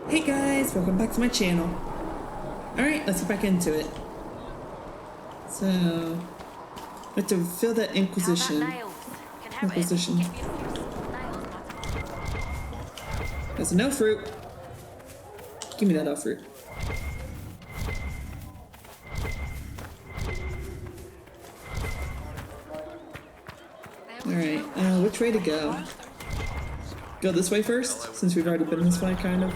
Hey guys, welcome back to my channel. Alright, let's get back into it. So, we have to fill that Inquisition. There's no fruit. Give me that elf fruit. Alright, which way to go? Go this way first, since we've already been this way, kind of.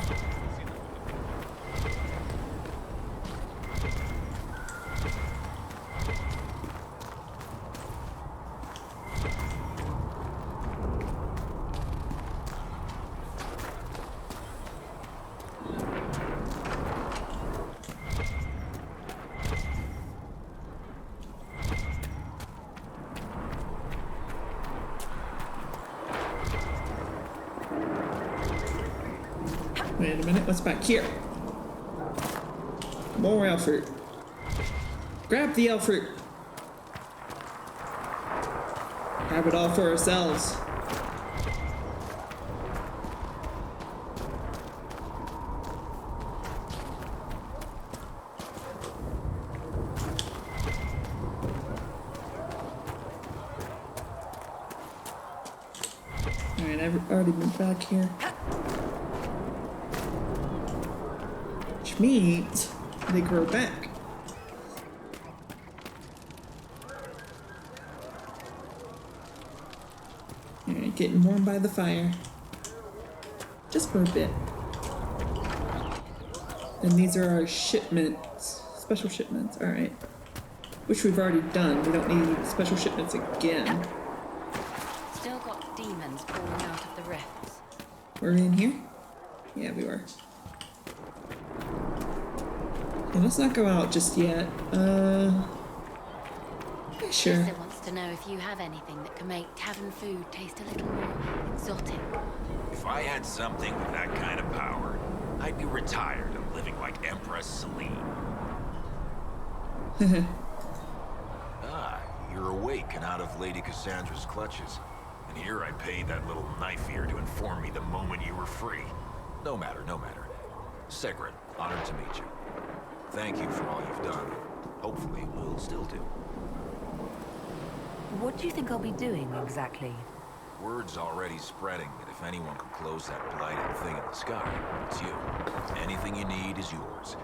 Wait a minute, what's back here? More elf fruit. Grab the elf fruit. Grab it all for ourselves. Alright, I've already been back here. Which means they grow back. Alright, getting warm by the fire. Just for a bit. And these are our shipments. Special shipments, alright. Which we've already done. We don't need special shipments again. Still got demons pouring out of the rifts. Were we in here? Yeah, we were. Okay, let's not go out just yet. Yeah, sure. Lisa wants to know if you have anything that can make tavern food taste a little more exotic. If I had something with that kind of power, I'd be retired and living like Empress Celine. You're awake and out of Lady Cassandra's clutches. And here I paid that little knife ear to inform me the moment you were free. No matter, no matter. Segret, honored to meet you. Thank you for all you've done. Hopefully, we'll still do. What do you think I'll be doing, exactly? Word's already spreading that if anyone could close that blighted thing in the sky, it's you. Anything you need is yours.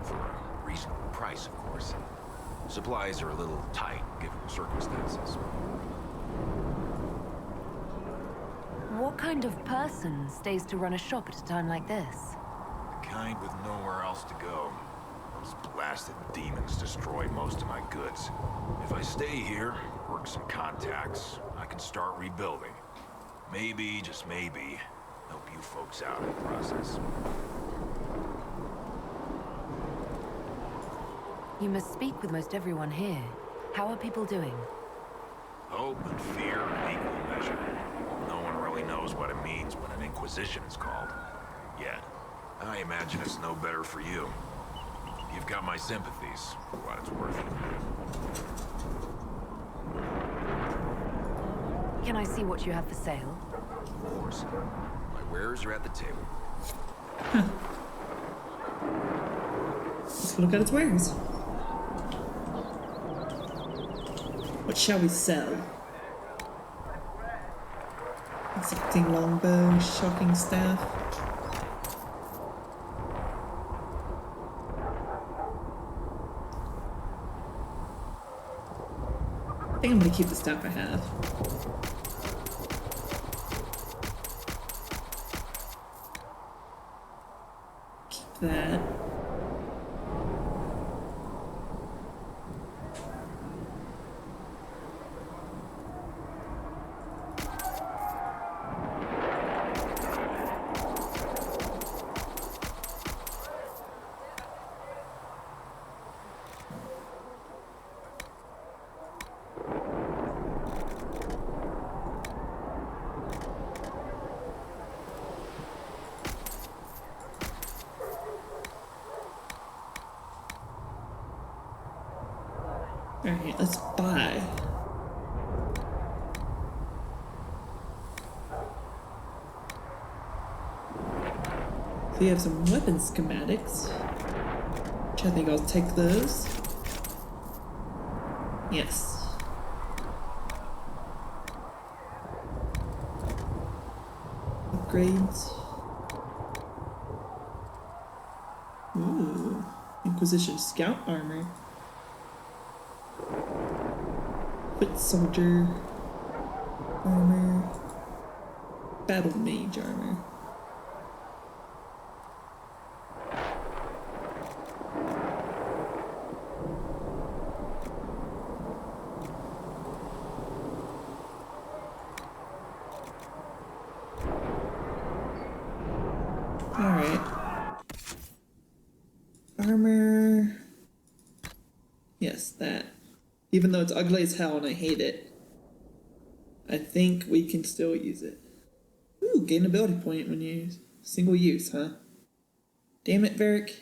For a reasonable price, of course. Supplies are a little tight, given the circumstances. What kind of person stays to run a shop at a time like this? The kind with nowhere else to go. Those blasted demons destroy most of my goods. If I stay here, work some contacts, I can start rebuilding. Maybe, just maybe, help you folks out in the process. You must speak with most everyone here. How are people doing? Hope and fear in equal measure. No one really knows what it means when an Inquisition is called. Yet. I imagine it's no better for you. You've got my sympathies, for what it's worth. Can I see what you have for sale? Of course. My wares are at the table. Let's look at its wares. What shall we sell? Exacting longbow, shocking staff. I think I'm gonna keep the staff I have. Keep that. Alright, let's buy. We have some weapon schematics, which I think I'll take those. Yes. Upgrades. Ooh. Inquisition scout armor. Foot soldier armor. Battle mage armor. Armor. Yes, that. Even though it's ugly as hell and I hate it, I think we can still use it. Ooh, gain ability point when you single use, huh? Damn it, Varric.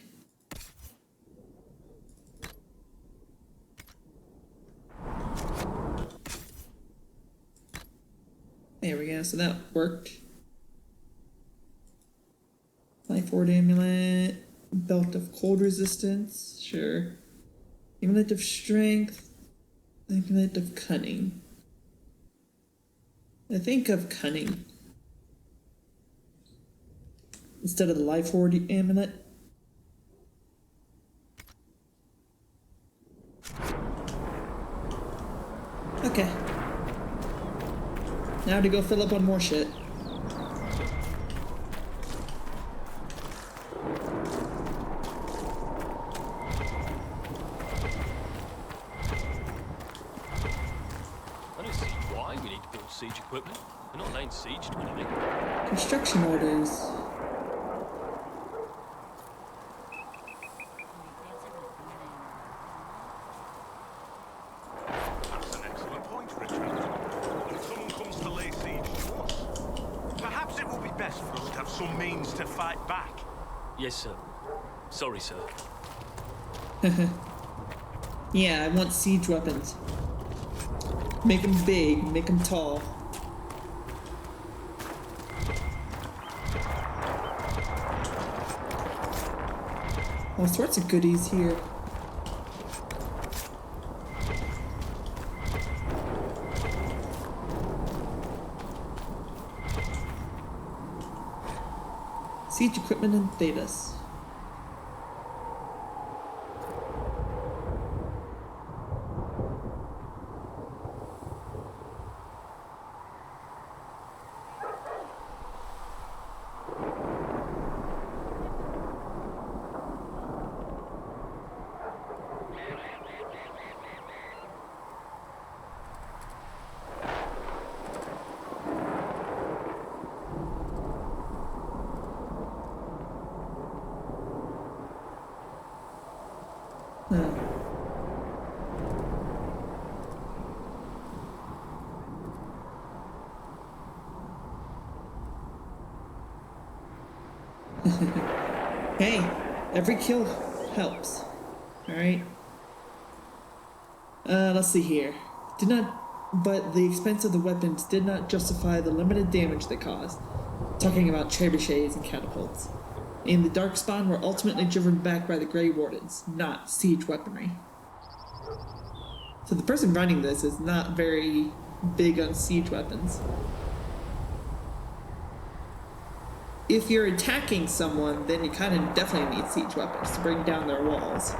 There we go, so that worked. Life Ward Amulet. Belt of cold resistance, sure. Amulet of strength. Amulet of cunning. I think of cunning instead of the life ward amulet. Okay. Now to go fill up on more shit. Siege equipment. We're not laying siege to anything. Construction orders. That's an excellent point, Richard. When someone comes to lay siege to us, perhaps it will be best for us to have some means to fight back. Yes, sir. Sorry, sir. Yeah, I want siege weapons. Make them big, make them tall. All sorts of goodies here. Siege equipment and thetas. Hey, every kill helps. Alright. Let's see here. But the expense of the weapons did not justify the limited damage they caused. Talking about trebuchets and catapults. And the Darkspawn were ultimately driven back by the Grey Wardens, not siege weaponry. So the person running this is not very big on siege weapons. If you're attacking someone, then you kind of definitely need siege weapons to bring down their walls.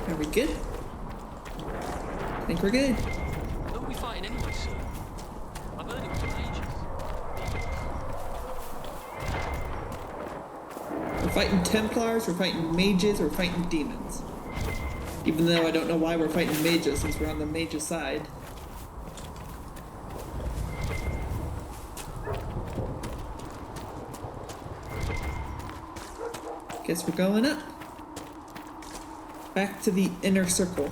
Are we good? I think we're good. Who are we fighting anyway, sir? I've heard it was mages. We're fighting Templars, we're fighting mages, we're fighting demons. Even though I don't know why we're fighting mages since we're on the mage's side. Guess we're going up. Back to the inner circle.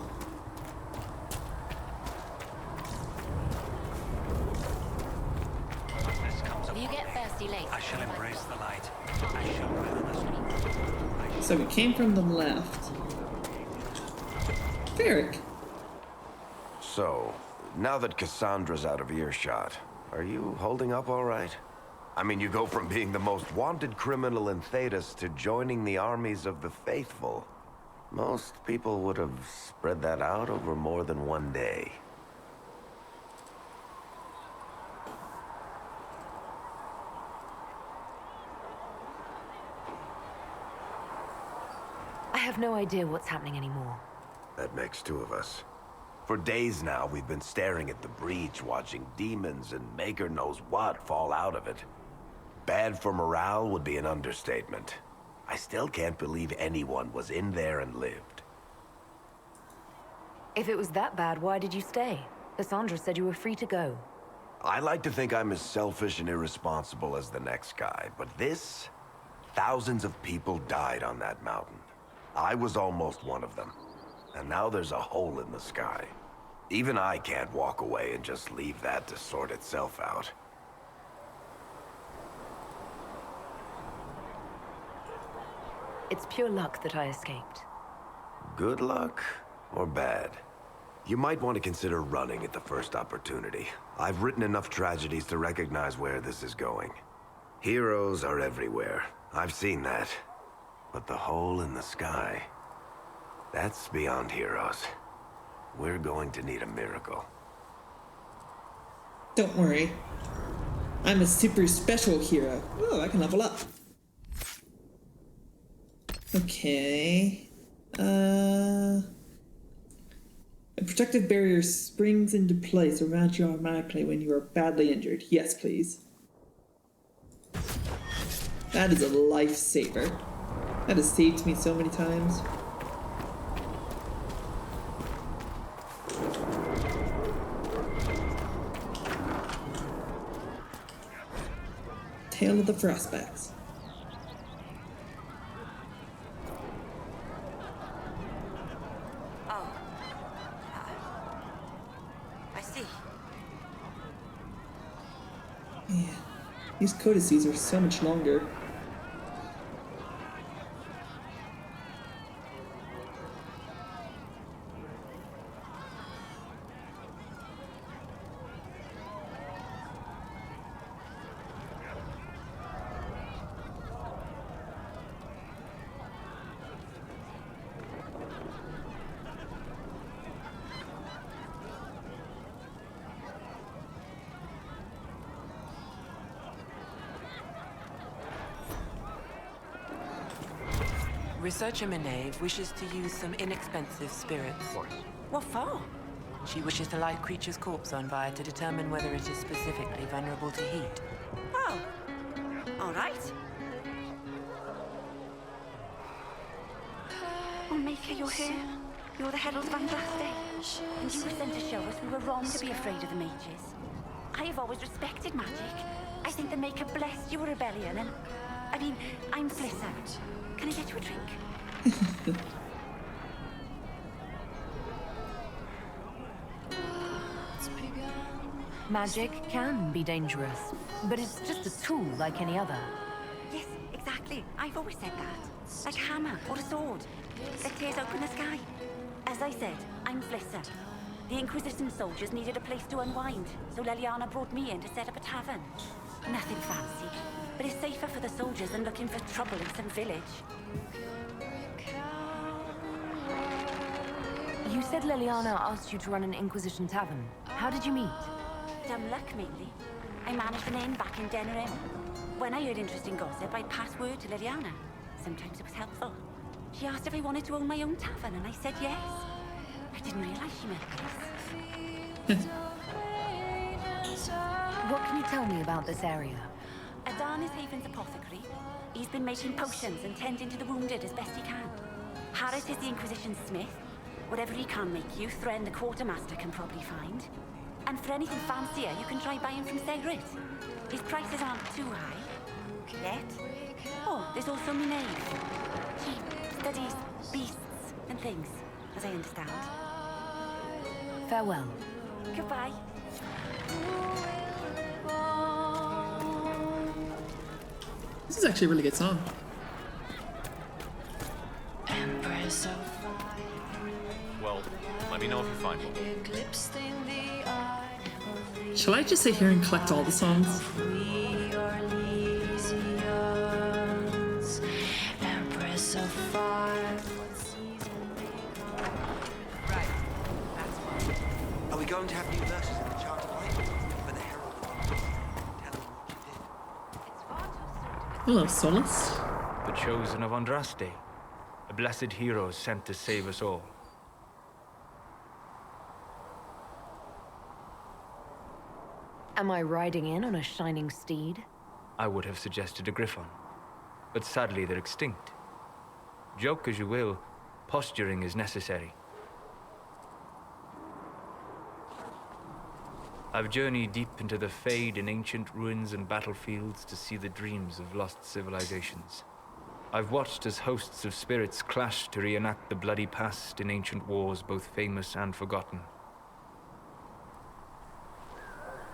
If you get thirsty later, I shall embrace the light. I shall weather the storm. So we came from the left. Varric. So, Now that Cassandra's out of earshot, are you holding up all right? I mean, you go from being the most wanted criminal in Thedas to joining the armies of the faithful. Most people would have spread that out over more than one day. I have no idea what's happening anymore. That makes two of us. For days now, we've been staring at the breach, watching demons and Maker knows what fall out of it. Bad for morale would be an understatement. I still can't believe anyone was in there and lived. If it was that bad, why did you stay? Cassandra said you were free to go. I like to think I'm as selfish and irresponsible as the next guy, but this... Thousands of people died on that mountain. I was almost one of them. And now there's a hole in the sky. Even I can't walk away and just leave that to sort itself out. It's pure luck that I escaped. Good luck or bad? You might want to consider running at the first opportunity. I've written enough tragedies to recognize where this is going. Heroes are everywhere. I've seen that. But the hole in the sky... that's beyond heroes. We're going to need a miracle. Don't worry. I'm a super special hero. Oh, I can level up. Okay. A protective barrier springs into place around you automatically when you are badly injured. Yes, please. That is a lifesaver. That has saved me so many times. Tale of the Frostbacks. Oh. I see. Yeah. These codices are so much longer. Researcher Minave wishes to use some inexpensive spirits. What for? She wishes to light creature's corpse on fire to determine whether it is specifically vulnerable to heat. Oh. All right. Oh, Maker, you're here. You're the Herald of Andraste. And you were sent to show us we were wrong to be afraid of the mages. I have always respected magic. I think the Maker blessed your rebellion and... I mean, I'm Flisser. Can I get you a drink? Magic can be dangerous, but it's just a tool like any other. Yes, exactly. I've always said that. Like a hammer or a sword that tears open the sky. As I said, I'm Flisser. The Inquisition soldiers needed a place to unwind, so Leliana brought me in to set up a tavern. Nothing fancy, but it's safer for the soldiers than looking for trouble in some village. You said Leliana asked you to run an Inquisition tavern. How did you meet? Dumb luck, mainly. I managed an inn back in Denerim. When I heard interesting gossip, I'd pass word to Liliana. Sometimes it was helpful. She asked if I wanted to own my own tavern, and I said yes. I didn't realize she meant this. What can you tell me about this area? Adan is Haven's apothecary. He's been making potions and tending to the wounded as best he can. Harris is the Inquisition smith. Whatever he can make you, Thren the quartermaster can probably find. And for anything fancier, you can try buying from Segrit. His prices aren't too high. Yet. Oh, there's also Minave. She studies beasts and things, as I understand. Farewell. Goodbye. This is actually a really good song. Well, let me know if you find one. eclipsing the eye of the Shall I just sit here and collect all the songs? we are Elysians, Empress of Fire. What season they come? Right. That's one. Are we going to have new verses in the chart tonight? For the Herald of Honesty, tell them what you did. Hello, Solus. The chosen of Andraste, a blessed hero sent to save us all. Am I riding in on a shining steed? I would have suggested a griffon, but sadly they're extinct. Joke as you will, posturing is necessary. I've journeyed deep into the Fade in ancient ruins and battlefields to see the dreams of lost civilizations. I've watched as hosts of spirits clash to reenact the bloody past in ancient wars, both famous and forgotten.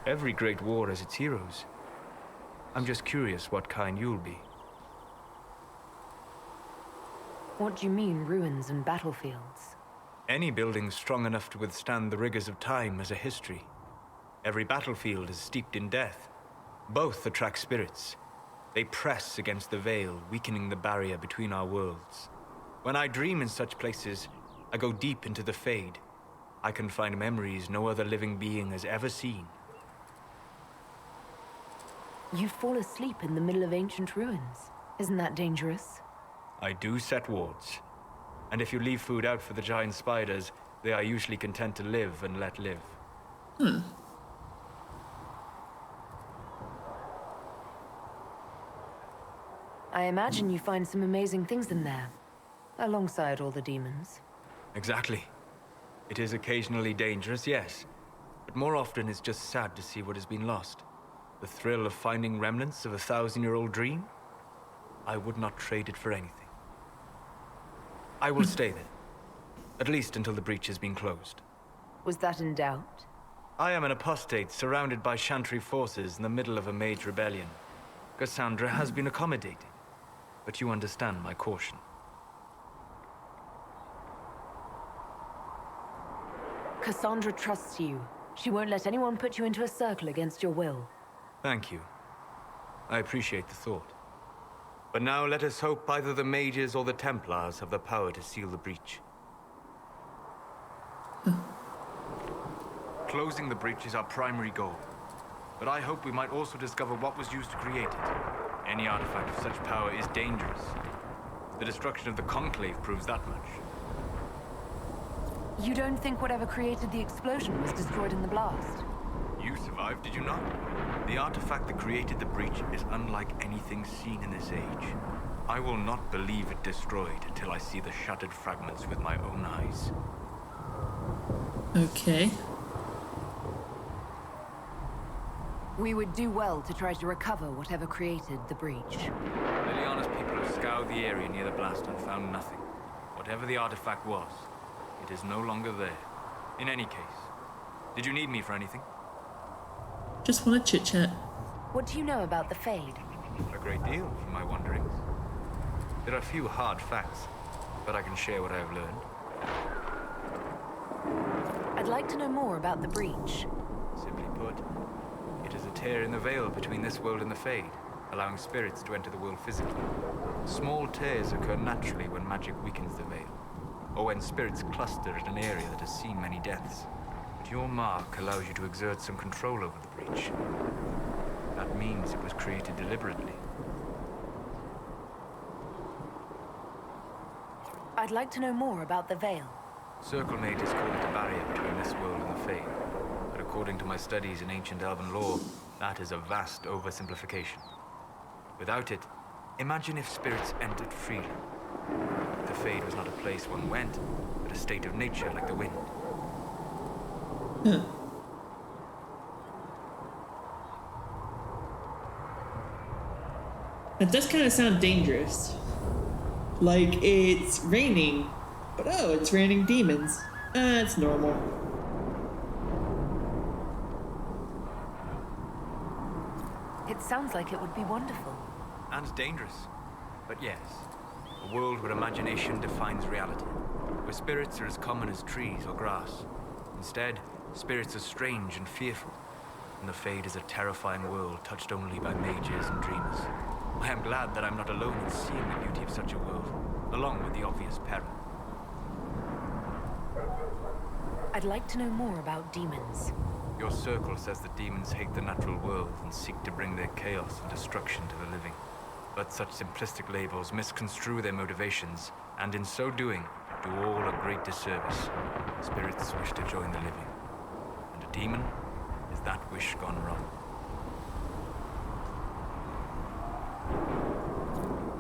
Every great war has its heroes. I'm just curious what kind you'll be. What do you mean, ruins and battlefields? Any building strong enough to withstand the rigors of time has a history. Every battlefield is steeped in death. Both attract spirits. They press against the veil, weakening the barrier between our worlds. When I dream in such places, I go deep into the Fade. I can find memories no other living being has ever seen. You fall asleep in the middle of ancient ruins. Isn't that dangerous? I do set wards. And if you leave food out for the giant spiders, they are usually content to live and let live. I imagine you find some amazing things in there, alongside all the demons. Exactly. It is occasionally dangerous, yes. But more often it's just sad to see what has been lost. The thrill of finding remnants of a 1,000-year-old dream? I would not trade it for anything. I will stay there. At least until the breach has been closed. Was that in doubt? I am an apostate surrounded by Chantry forces in the middle of a mage rebellion. Cassandra has been accommodating, but you understand my caution. Cassandra trusts you. She won't let anyone put you into a circle against your will. Thank you. I appreciate the thought. But now let us hope either the mages or the Templars have the power to seal the breach. Closing the breach is our primary goal. But I hope we might also discover what was used to create it. Any artifact of such power is dangerous. The destruction of the Conclave proves that much. You don't think whatever created the explosion was destroyed in the blast? You survived, did you not? The artifact that created the breach is unlike anything seen in this age. I will not believe it destroyed until I see the shattered fragments with my own eyes. Okay. We would do well to try to recover whatever created the breach. Liliana's people have scoured the area near the blast and found nothing. Whatever the artifact was, it is no longer there. In any case, did you need me for anything? Just want to chit-chat. What do you know about the Fade? A great deal from my wanderings. There are few hard facts, but I can share what I have learned. I'd like to know more about the breach. Simply put, it is a tear in the veil between this world and the Fade, allowing spirits to enter the world physically. Small tears occur naturally when magic weakens the veil, or when spirits cluster at an area that has seen many deaths. But your mark allows you to exert some control over the breach. That means it was created deliberately. I'd like to know more about the veil. Circle mages call it a barrier between this world and the Fade. But according to my studies in ancient elven lore, that is a vast oversimplification. Without it, imagine if spirits entered freely. The Fade was not a place one went, but a state of nature like the wind. It does kind of sound dangerous. Like it's raining, but oh, it's raining demons. It's normal. It sounds like it would be wonderful. And dangerous. But yes, a world where imagination defines reality, where spirits are as common as trees or grass. Instead, spirits are strange and fearful, and the Fade is a terrifying world touched only by mages and dreamers. I am glad that I'm not alone in seeing the beauty of such a world, along with the obvious peril. I'd like to know more about demons. Your circle says that demons hate the natural world and seek to bring their chaos and destruction to the living. But such simplistic labels misconstrue their motivations, and in so doing, do all a great disservice. Spirits wish to join the living, and a demon is that wish gone wrong.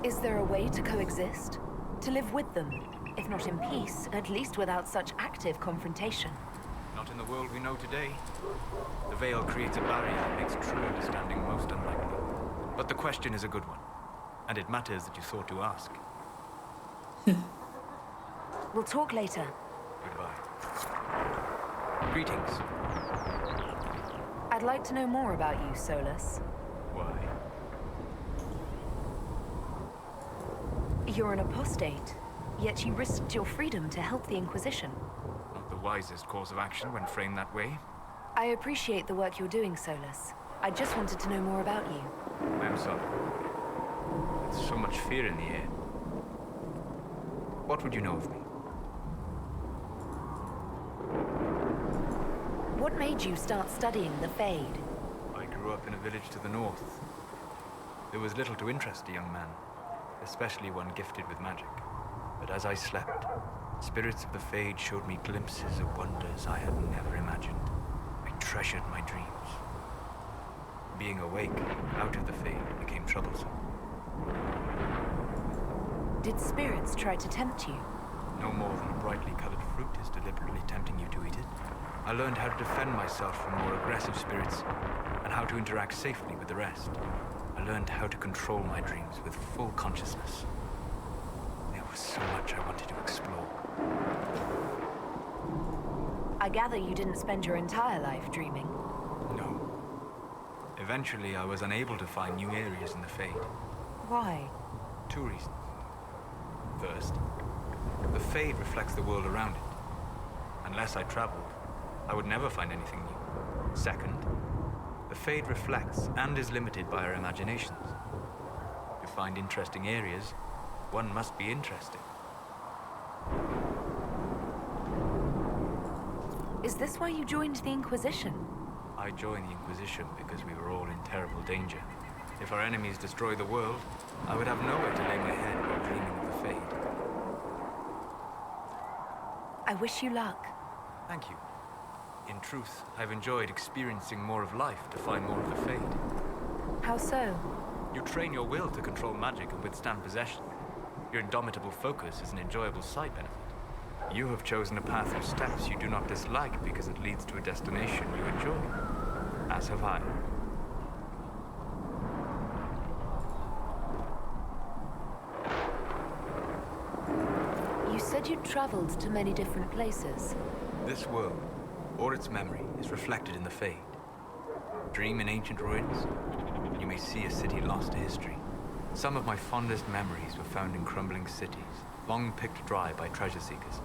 Is there a way to coexist? To live with them? If not in peace, at least without such active confrontation. Not in the world we know today. The veil creates a barrier that makes true understanding most unlikely. But the question is a good one, and it matters that you thought to ask. We'll talk later. Goodbye. Greetings. I'd like to know more about you, Solus. Why? You're an apostate, yet you risked your freedom to help the Inquisition. Not the wisest course of action when framed that way. I appreciate the work you're doing, Solus. I just wanted to know more about you. I'm sorry. There's so much fear in the air. What would you know of me? What made you start studying the Fade? I grew up in a village to the north. There was little to interest a young man, especially one gifted with magic. But as I slept, spirits of the Fade showed me glimpses of wonders I had never imagined. I treasured my dreams. Being awake, out of the Fade, became troublesome. Did spirits try to tempt you? No more than a brightly colored fruit is deliberately tempting you to eat it. I learned how to defend myself from more aggressive spirits, and how to interact safely with the rest. I learned how to control my dreams with full consciousness. There was so much I wanted to explore. I gather you didn't spend your entire life dreaming. No. Eventually, I was unable to find new areas in the Fade. Why? 2 reasons. First, the Fade reflects the world around it. Unless I traveled, I would never find anything new. Second, the Fade reflects and is limited by our imaginations. To find interesting areas, one must be interesting. Is this why you joined the Inquisition? I joined the Inquisition because we were all in terrible danger. If our enemies destroy the world, I would have nowhere to lay my head while dreaming of the Fade. I wish you luck. Thank you. In truth, I've enjoyed experiencing more of life to find more of the Fade. How so? You train your will to control magic and withstand possession. Your indomitable focus is an enjoyable side benefit. You have chosen a path of steps you do not dislike because it leads to a destination you enjoy. As have I. You said you traveled to many different places. This world, or its memory, is reflected in the Fade. Dream in ancient ruins, and you may see a city lost to history. Some of my fondest memories were found in crumbling cities, long picked dry by treasure seekers,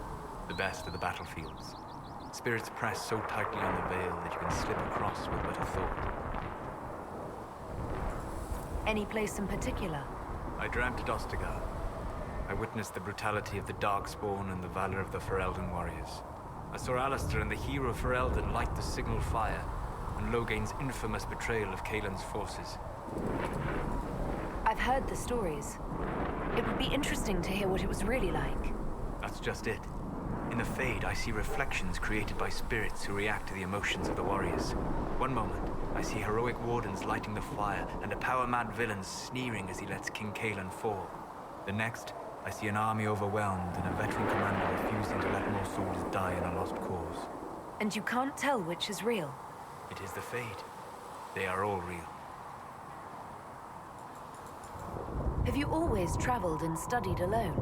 the best of the battlefields. Spirits press so tightly on the veil that you can slip across with but a thought. Any place in particular? I dreamt at Ostagar. I witnessed the brutality of the Darkspawn and the valor of the Ferelden warriors. I saw Alistair and the hero Ferelden light the signal fire, and Logain's infamous betrayal of Kaelin's forces. I've heard the stories. It would be interesting to hear what it was really like. That's just it. In the Fade, I see reflections created by spirits who react to the emotions of the warriors. One moment, I see heroic wardens lighting the fire, and a power-mad villain sneering as he lets King Kaelin fall. The next, I see an army overwhelmed and a veteran commander refusing to let more soldiers die in a lost cause. And you can't tell which is real? It is the Fade. They are all real. Have you always traveled and studied alone?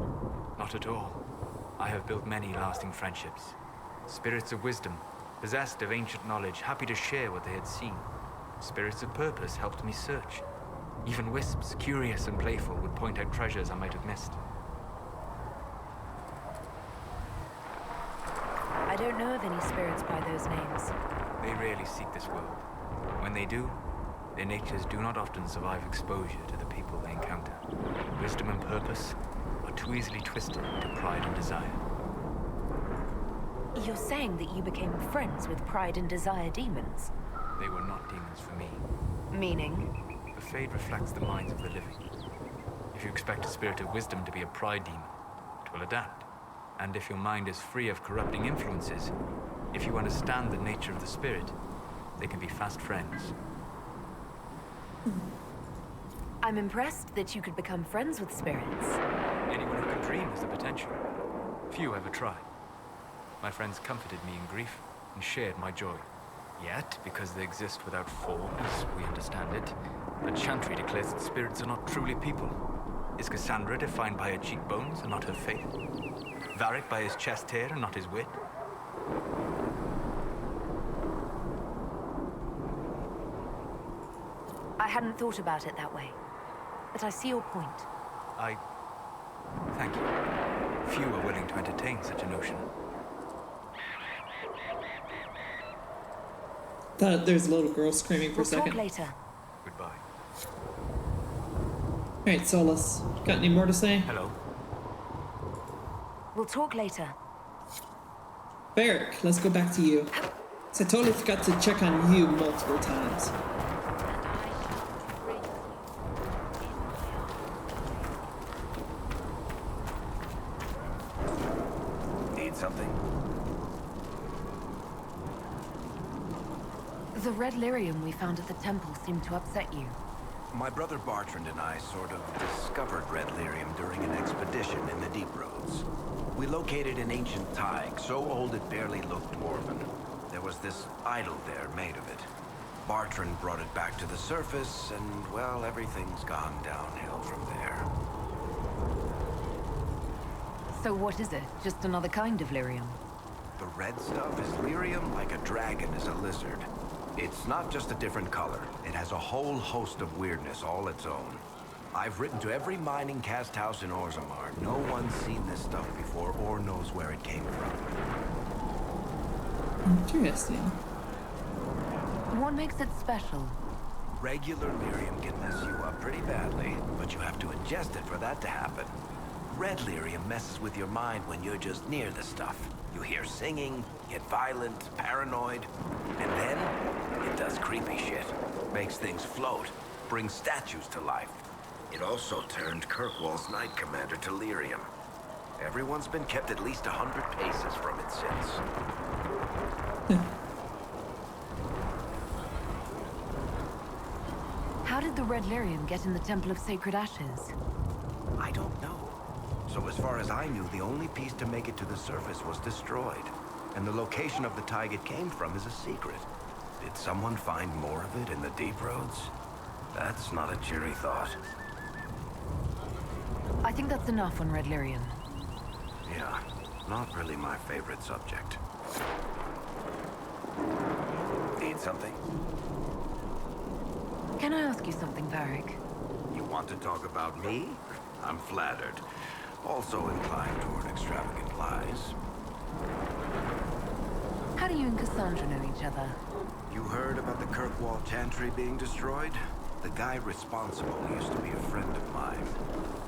Not at all. I have built many lasting friendships. Spirits of wisdom, possessed of ancient knowledge, happy to share what they had seen. Spirits of purpose helped me search. Even wisps, curious and playful, would point out treasures I might have missed. I'd don't know of any spirits by those names. They rarely seek this world. When they do, their natures do not often survive exposure to the people they encounter. Wisdom and purpose are too easily twisted into pride and desire. You're saying that you became friends with Pride and Desire demons? They were not demons for me. Meaning? The Fade reflects the minds of the living. If you expect a spirit of wisdom to be a pride demon, it will adapt. And if your mind is free of corrupting influences, if you understand the nature of the spirit, they can be fast friends. I'm impressed that you could become friends with spirits. Anyone who can dream has the potential. Few ever try. My friends comforted me in grief and shared my joy. Yet, because they exist without form, as we understand it, the Chantry declares that spirits are not truly people. Is Cassandra defined by her cheekbones and not her faith? Varric by his chest hair and not his wit? I hadn't thought about it that way, but I see your point. Thank you. Few are willing to entertain such a notion. Thought there's a little girl screaming for a We'll talk second. later. Goodbye. Alright, Solus. Got any more to say? Hello. We'll talk later. Varric, let's go back to you. So I totally forgot to check on you multiple times. Need something? The red lyrium we found at the temple seemed to upset you. My brother Bartrand and I sort of discovered red lyrium during an expedition in the Deep Roads. We located an ancient tide, so old it barely looked dwarven. There was this idol there made of it. Bartrand brought it back to the surface, and, well, everything's gone downhill from there. So what is it? Just another kind of lyrium? The red stuff is lyrium like a dragon is a lizard. It's not just a different color. It has a whole host of weirdness all its own. I've written to every mining cast house in Orzammar. No one's seen this stuff before or knows where it came from. Interesting. What makes it special? Regular lyrium can mess you up pretty badly, but you have to ingest it for that to happen. Red lyrium messes with your mind when you're just near the stuff. You hear singing, get violent, paranoid, and then it does creepy shit. Makes things float, brings statues to life. It also turned Kirkwall's Knight Commander to lyrium. Everyone's been kept at least 100 paces from it since. How did the red lyrium get in the Temple of Sacred Ashes? I don't know. So as far as I knew, the only piece to make it to the surface was destroyed. And the location of the tide it came from is a secret. Did someone find more of it in the Deep Roads? That's not a cheery thought. I think that's enough on red lyrium. Yeah, not really my favorite subject. Need something? Can I ask you something, Varric? You want to talk about me? I'm flattered. Also inclined toward extravagant lies. How do you and Cassandra know each other? You heard about the Kirkwall Chantry being destroyed? The guy responsible used to be a friend of mine.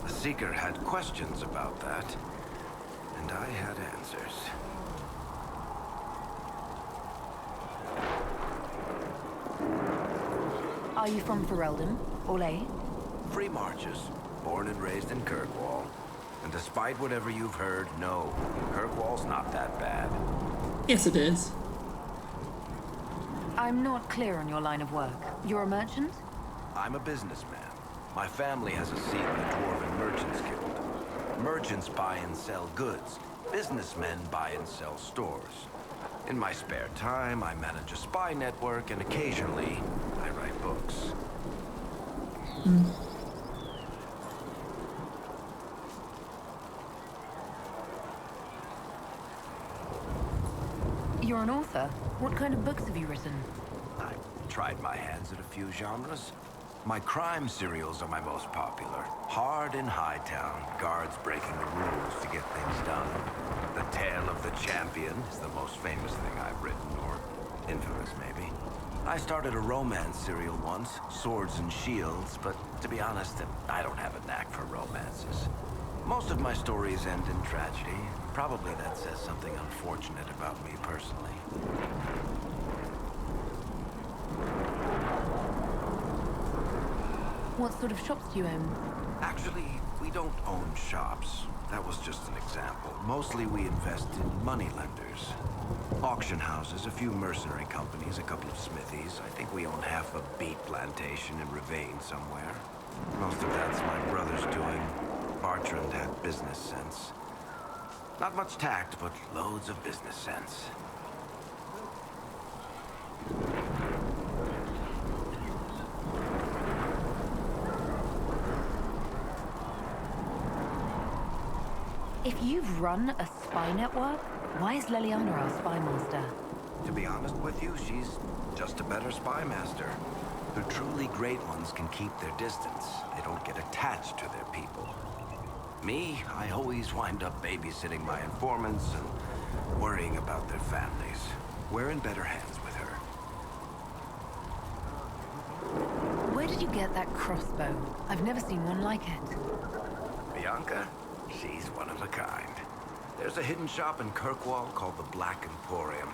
The Seeker had questions about that, and I had answers. Are you from Ferelden? Olay? Free marches, born and raised in Kirkwall. And despite whatever you've heard, no, Kirkwall's not that bad. Yes, it is. I'm not clear on your line of work. You're a merchant? I'm a businessman. My family has a seat in the Dwarven Merchants Guild. Merchants buy and sell goods. Businessmen buy and sell stores. In my spare time, I manage a spy network, and occasionally, I write books. You're an author. What kind of books have you written? I've tried my hands at a few genres. My crime serials are my most popular. Hard in Hightown, guards breaking the rules to get things done. The Tale of the Champion is the most famous thing I've written, or infamous maybe. I started a romance serial once, Swords and Shields, but to be honest, I don't have a knack for romances. Most of my stories end in tragedy. Probably that says something unfortunate about me personally. What sort of shops do you own? Actually, we don't own shops. That was just an example. Mostly we invest in money lenders. Auction houses, a few mercenary companies, a couple of smithies. I think we own half a beet plantation in Ravine somewhere. Most of that's my brother's doing. Bartrand had business sense. Not much tact, but loads of business sense. If you've run a spy network, why is Leliana our spy master? To be honest with you, she's just a better spy master. The truly great ones can keep their distance. They don't get attached to their people. Me, I always wind up babysitting my informants and worrying about their families. We're in better hands with her. Where did you get that crossbow? I've never seen one like it. Bianca? She's one of a kind. There's a hidden shop in Kirkwall called the Black Emporium.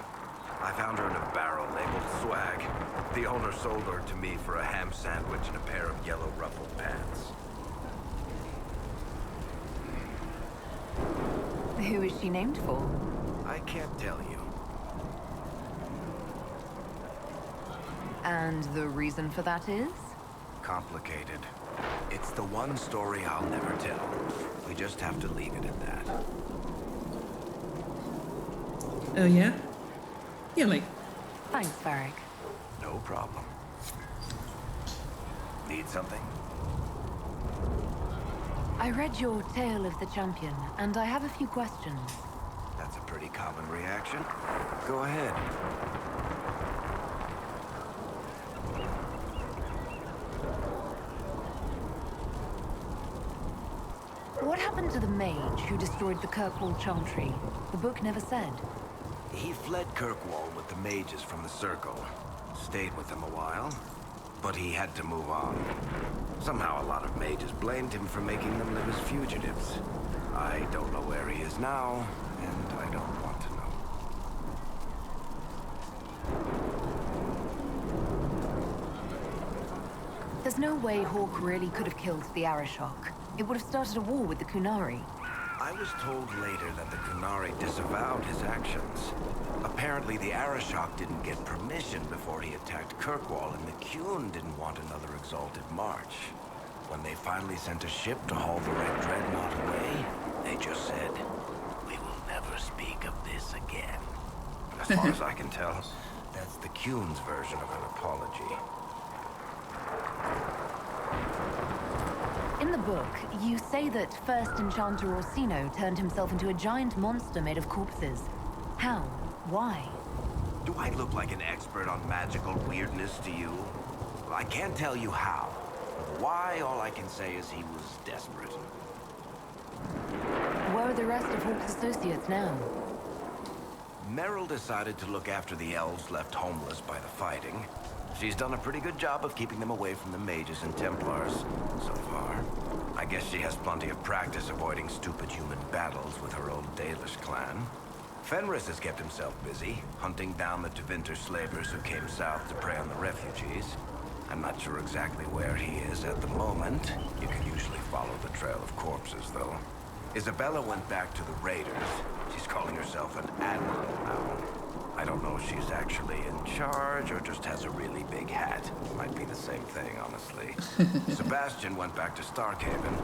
I found her in a barrel labeled swag. The owner sold her to me for a ham sandwich and a pair of yellow ruffled pants. Who is she named for? I can't tell you. And the reason for that is? Complicated. It's the one story I'll never tell. We just have to leave it at that. Oh, yeah? Yeah, like... Thanks, Varric. No problem. Need something? I read your Tale of the Champion, and I have a few questions. That's a pretty common reaction. Go ahead. What happened to the mage who destroyed the Kirkwall Chantry? The book never said. He fled Kirkwall with the mages from the Circle. Stayed with them a while, but he had to move on. Somehow a lot of mages blamed him for making them live as fugitives. I don't know where he is now, and I don't want to know. There's no way Hawk really could have killed the Arishok. It would have started a war with the Kunari. I was told later that the Kunari disavowed his actions. Apparently the Arishok didn't get permission before he attacked Kirkwall, and the Qun didn't want another exalted march. When they finally sent a ship to haul the Red Dreadnought away, they just said, "We will never speak of this again." As far as I can tell, that's the Qun's version of an apology. In the book, you say that First Enchanter Orsino turned himself into a giant monster made of corpses. How? Why? Do I look like an expert on magical weirdness to you? I can't tell you how. Why, all I can say is he was desperate. Where are the rest of Hawk's associates now? Merrill decided to look after the elves left homeless by the fighting. She's done a pretty good job of keeping them away from the mages and Templars, so far. I guess she has plenty of practice avoiding stupid human battles with her old Dalish clan. Fenris has kept himself busy, hunting down the Tevinter slavers who came south to prey on the refugees. I'm not sure exactly where he is at the moment. You can usually follow the trail of corpses, though. Isabella went back to the raiders. She's calling herself an admiral now. I don't know if she's actually in charge or just has a really big hat. Might be the same thing, honestly. Sebastian went back to Starkhaven.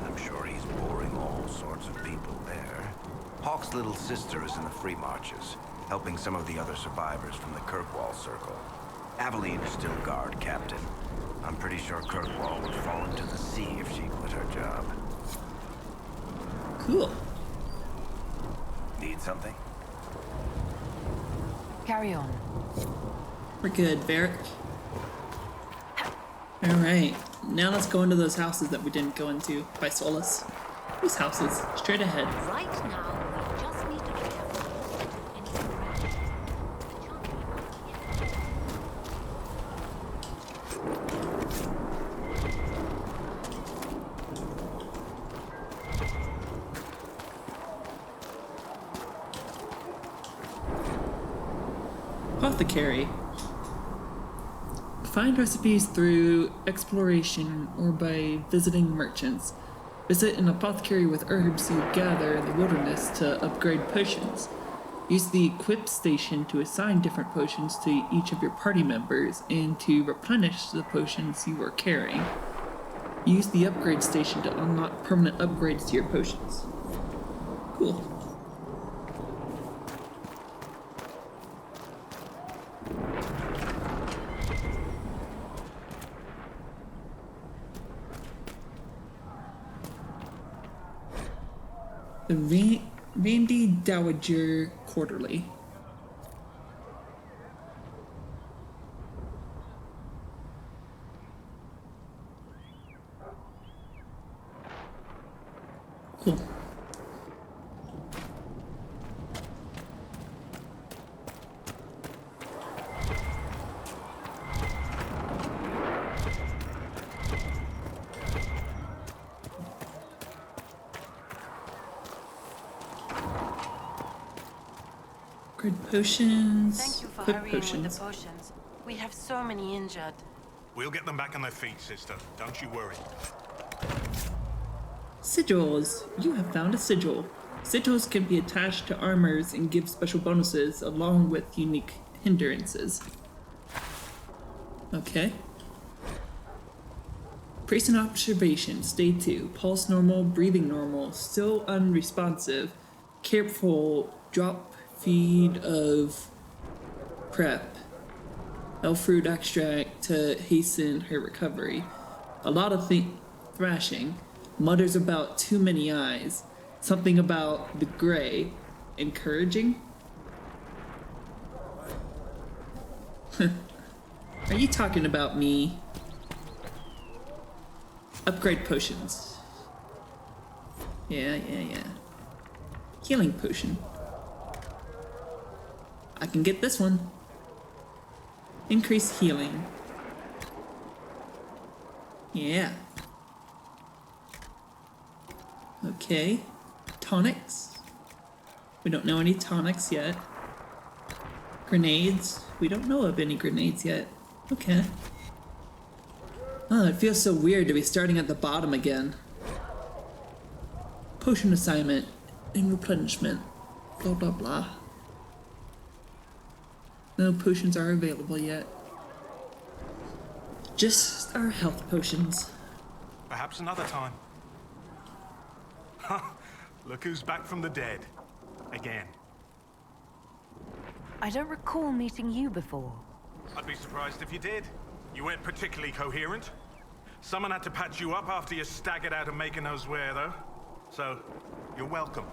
I'm sure he's boring all sorts of people there. Hawk's little sister is in the Free Marches, helping some of the other survivors from the Kirkwall Circle. Aveline is still guard captain. I'm pretty sure Kirkwall would fall into the sea if she quit her job. Cool. Need something? Carry on. We're good, Varric. Alright, now let's go into those houses that we didn't go into by Solus. These houses, straight ahead. Right now, we just need to be careful not to do anything rash. Apothecary. Find recipes through exploration or by visiting merchants. Visit an apothecary with herbs you gather in the wilderness to upgrade potions. Use the equip station to assign different potions to each of your party members and to replenish the potions you are carrying. Use the upgrade station to unlock permanent upgrades to your potions. Cool. The Vandy Dowager Quarterly. Cool. Good potions. Thank you for Quick hurrying potions. with the potions. We have so many injured. We'll get them back on their feet, sister. Don't you worry. Sigils. You have found a sigil. Sigils can be attached to armors and give special bonuses along with unique hindrances. Okay. Priest in observation. Stay 2. Pulse normal. Breathing normal. Still unresponsive. Careful. Drop feed of prep. Elf fruit extract to hasten her recovery. A lot of thrashing. Mutters about too many eyes. Something about the gray. Encouraging? Are you talking about me? Upgrade potions. Yeah. Healing potion. I can get this one. Increase healing. Yeah. Okay. Tonics. We don't know any tonics yet. Grenades. We don't know of any grenades yet. Okay. Oh, it feels so weird to be starting at the bottom again. Potion assignment and replenishment. Blah blah blah. No potions are available yet. Just our health potions. Perhaps another time. Look who's back from the dead. Again. I don't recall meeting you before. I'd be surprised if you did. You weren't particularly coherent. Someone had to patch you up after you staggered out of making those wear, though. So, you're welcome.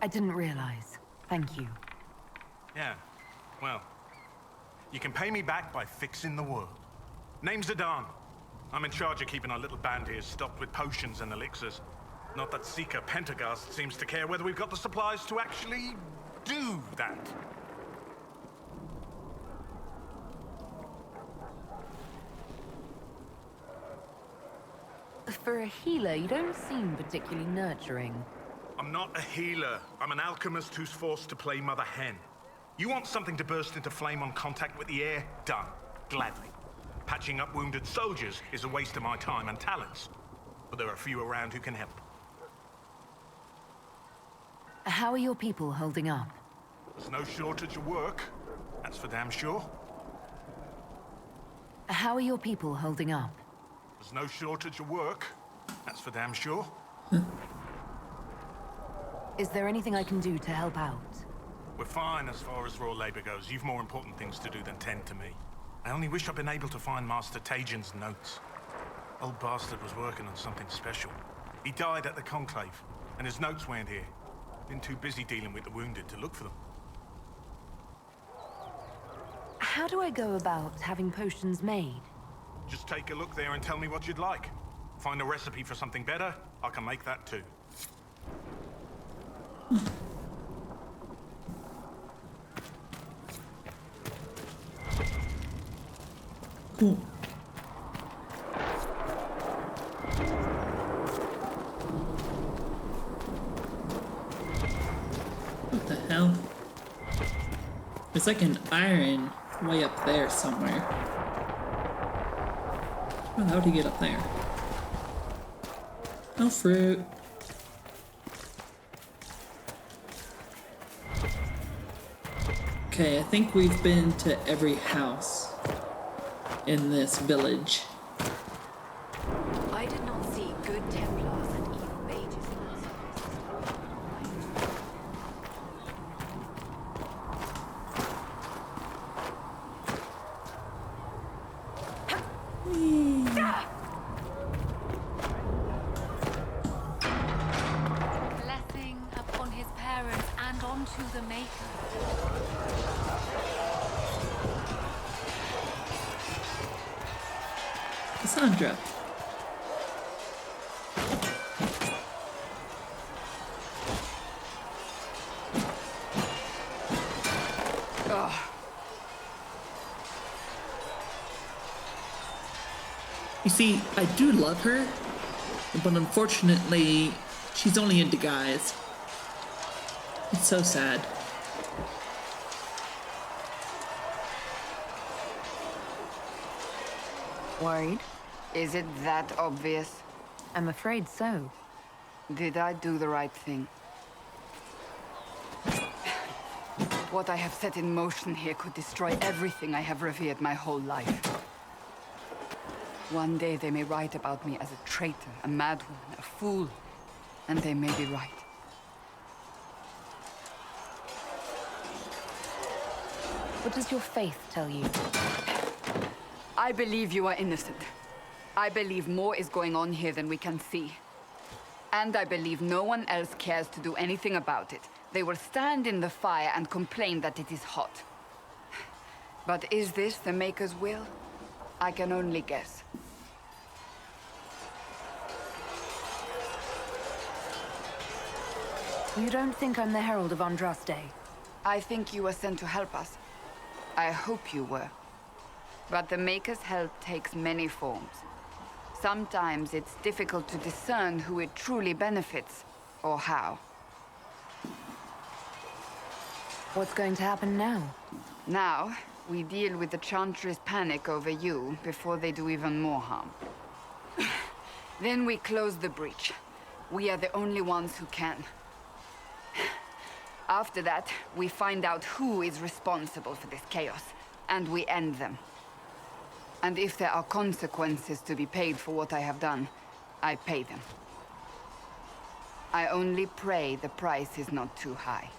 I didn't realize. Thank you. Yeah, well, you can pay me back by fixing the world. Name's Adan. I'm in charge of keeping our little band here stocked with potions and elixirs. Not that Seeker Pentagast seems to care whether we've got the supplies to actually do that. For a healer, you don't seem particularly nurturing. I'm not a healer. I'm an alchemist who's forced to play Mother Hen. You want something to burst into flame on contact with the air? Done. Gladly. Patching up wounded soldiers is a waste of my time and talents. But there are a few around who can help. How are your people holding up? There's no shortage of work. That's for damn sure. How are your people holding up? There's no shortage of work. That's for damn sure. Is there anything I can do to help out? We're fine as far as raw labor goes. You've more important things to do than tend to me. I only wish I'd been able to find Master Tajin's notes. Old bastard was working on something special. He died at the Conclave, and his notes weren't here. Been too busy dealing with the wounded to look for them. How do I go about having potions made? Just take a look there and tell me what you'd like. Find a recipe for something better, I can make that too. Cool. What the hell? There's like an iron way up there somewhere. Oh, how would he get up there? No fruit. Okay, I think we've been to every house in this village. I did not see good Templars and evil mages in this Blessing upon his parents and onto the Maker. Cassandra. You see, I do love her, but unfortunately, she's only into guys. It's so sad. Worried? Is it that obvious? I'm afraid so. Did I do the right thing? What I have set in motion here could destroy everything I have revered my whole life. One day they may write about me as a traitor, a madwoman, a fool, and they may be right. What does your faith tell you? I believe you are innocent. I believe more is going on here than we can see. And I believe no one else cares to do anything about it. They will stand in the fire and complain that it is hot. But is this the Maker's will? I can only guess. You don't think I'm the Herald of Andraste? I think you were sent to help us. I hope you were. But the Maker's help takes many forms. Sometimes it's difficult to discern who it truly benefits, or how. What's going to happen now? Now, we deal with the Chantry's panic over you before they do even more harm. Then we close the breach. We are the only ones who can. After that, we find out who is responsible for this chaos, and we end them. And if there are consequences to be paid for what I have done, I pay them. I only pray the price is not too high.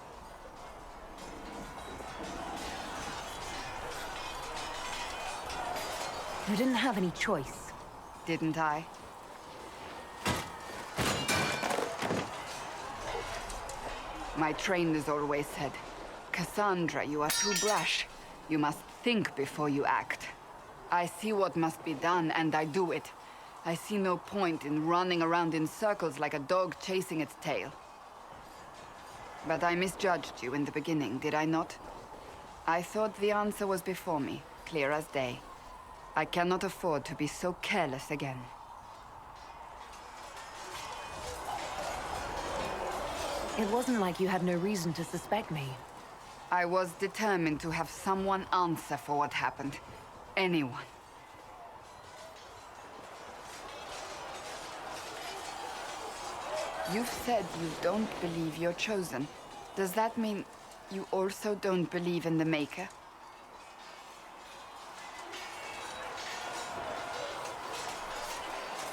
You didn't have any choice. Didn't I? My trainers always said, Cassandra, you are too brash. You must think before you act. I see what must be done, and I do it. I see no point in running around in circles like a dog chasing its tail. But I misjudged you in the beginning, did I not? I thought the answer was before me, clear as day. I cannot afford to be so careless again. It wasn't like you had no reason to suspect me. I was determined to have someone answer for what happened. Anyone. You've said you don't believe you're chosen. Does that mean you also don't believe in the Maker?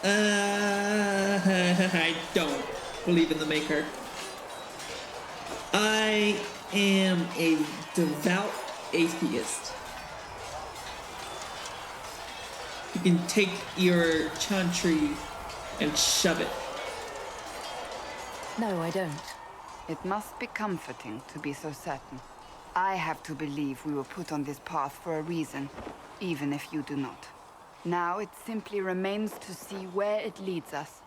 I don't believe in the Maker. I am a devout atheist. You can take your chantry and shove it. No, I don't. It must be comforting to be so certain. I have to believe we were put on this path for a reason, even if you do not. Now it simply remains to see where it leads us.